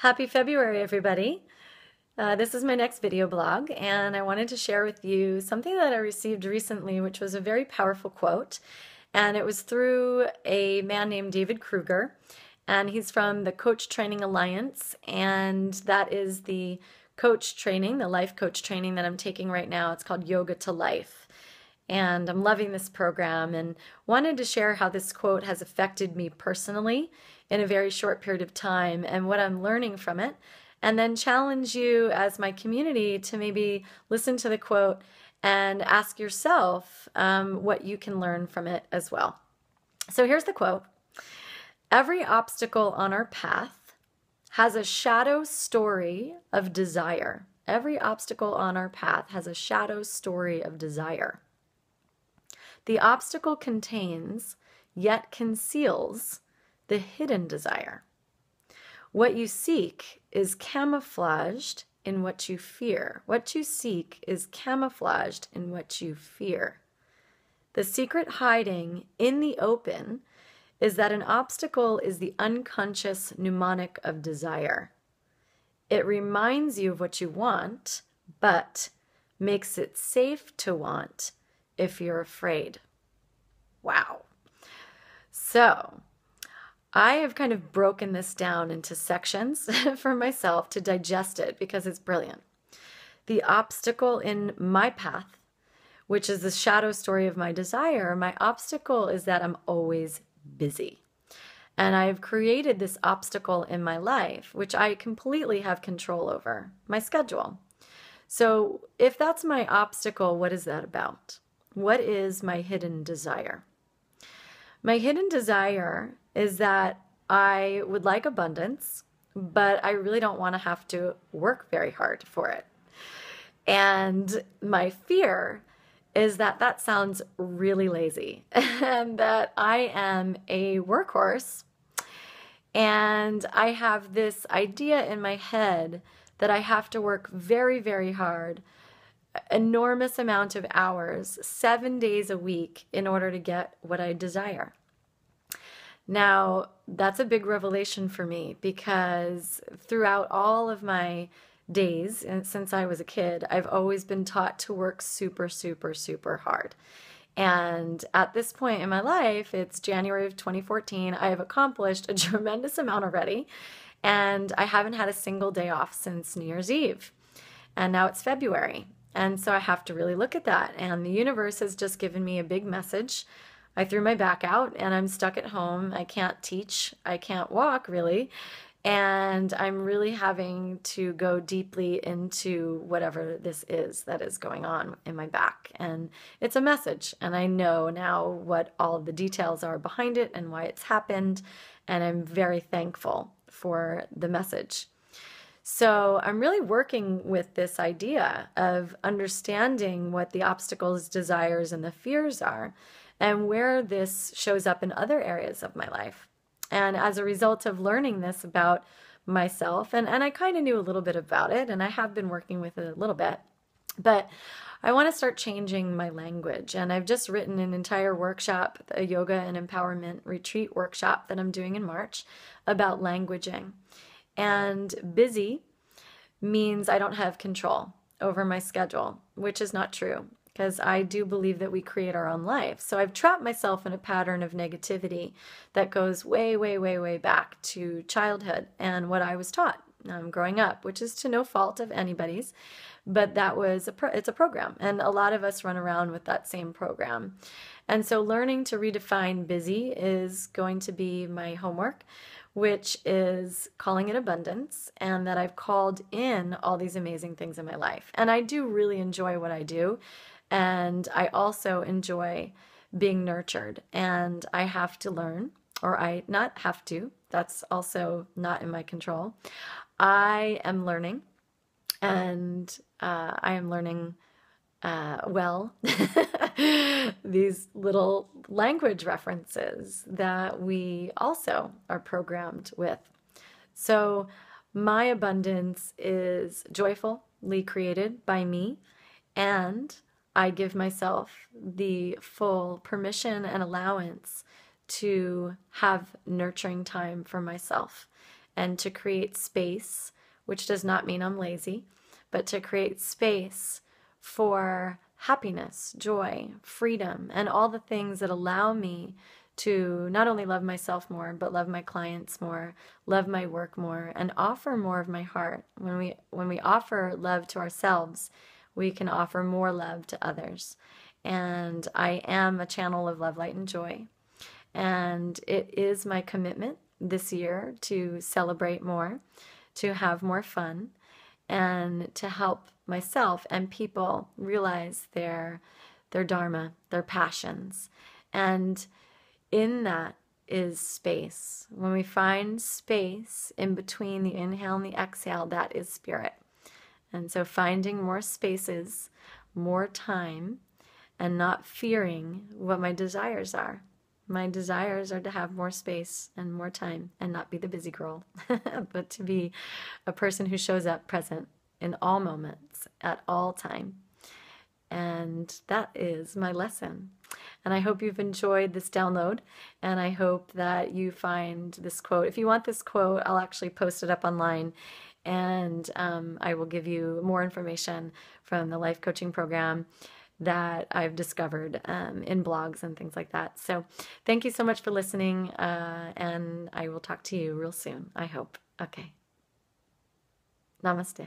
Happy February, everybody. This is my next video blog, and I wanted to share with you something that I received recently, which was a very powerful quote. And it was through a man named David Kruger, and he's from the Coach Training Alliance, and that is the coach training, the life coach training that I'm taking right now. It's called Yoga to Life. And I'm loving this program and wanted to share how this quote has affected me personally in a very short period of time and what I'm learning from it, and then challenge you as my community to maybe listen to the quote and ask yourself what you can learn from it as well. So here's the quote. Every obstacle on our path has a shadow story of desire. Every obstacle on our path has a shadow story of desire. The obstacle contains, yet conceals, the hidden desire. What you seek is camouflaged in what you fear. What you seek is camouflaged in what you fear. The secret hiding in the open is that an obstacle is the unconscious mnemonic of desire. It reminds you of what you want, but makes it safe to want if you're afraid. Wow. So I have kind of broken this down into sections for myself to digest it because it's brilliant. The obstacle in my path, which is the shadow story of my desire, my obstacle is that I'm always busy. And I've created this obstacle in my life, which I completely have control over, my schedule. So if that's my obstacle, what is that about? What is my hidden desire? My hidden desire is that I would like abundance, but I really don't want to have to work very hard for it. And my fear is that that sounds really lazy and that I am a workhorse and I have this idea in my head that I have to work very, very hard, enormous amount of hours, 7 days a week in order to get what I desire. Now, that's a big revelation for me because throughout all of my days, and since I was a kid, I've always been taught to work super, super, super hard. And at this point in my life, it's January of 2014, I have accomplished a tremendous amount already, and I haven't had a single day off since New Year's Eve. And now it's February. And so I have to really look at that. And the universe has just given me a big message. I threw my back out and I'm stuck at home. I can't teach. I can't walk really. And I'm really having to go deeply into whatever this is that is going on in my back. And it's a message. And I know now what all of the details are behind it and why it's happened. And I'm very thankful for the message. So I'm really working with this idea of understanding what the obstacles, desires, and the fears are, and where this shows up in other areas of my life. And as a result of learning this about myself, and I kind of knew a little bit about it, and I have been working with it a little bit, but I want to start changing my language. And I've just written an entire workshop, a yoga and empowerment retreat workshop that I'm doing in March about languaging. And busy means I don't have control over my schedule, which is not true because I do believe that we create our own life. So I've trapped myself in a pattern of negativity that goes way, way, way, way back to childhood and what I was taught growing up, which is to no fault of anybody's, but that was it's a program. And a lot of us run around with that same program. And so learning to redefine busy is going to be my homework, which is calling it abundance, and that I've called in all these amazing things in my life. And I do really enjoy what I do. And I also enjoy being nurtured. And I have to learn, or I not have to, that's also not in my control. I am learning, and I am learning well, these little language references that we also are programmed with. So my abundance is joyfully created by me, and I give myself the full permission and allowance to have nurturing time for myself and to create space, which does not mean I'm lazy, but to create space for happiness, joy, freedom, and all the things that allow me to not only love myself more, but love my clients more, love my work more, and offer more of my heart. When we offer love to ourselves, we can offer more love to others. And I am a channel of love, light, and joy. And it is my commitment this year to celebrate more, to have more fun, and to help myself and people realize their dharma, their passions. And in that is space. When we find space in between the inhale and the exhale, that is spirit. And so finding more spaces, more time, and not fearing what my desires are. My desires are to have more space and more time and not be the busy girl, but to be a person who shows up present in all moments, at all time. And that is my lesson. And I hope you've enjoyed this download, and I hope that you find this quote. If you want this quote, I'll actually post it up online, and I will give you more information from the life coaching program that I've discovered in blogs and things like that. So thank you so much for listening, and I will talk to you real soon, I hope. Okay. Namaste.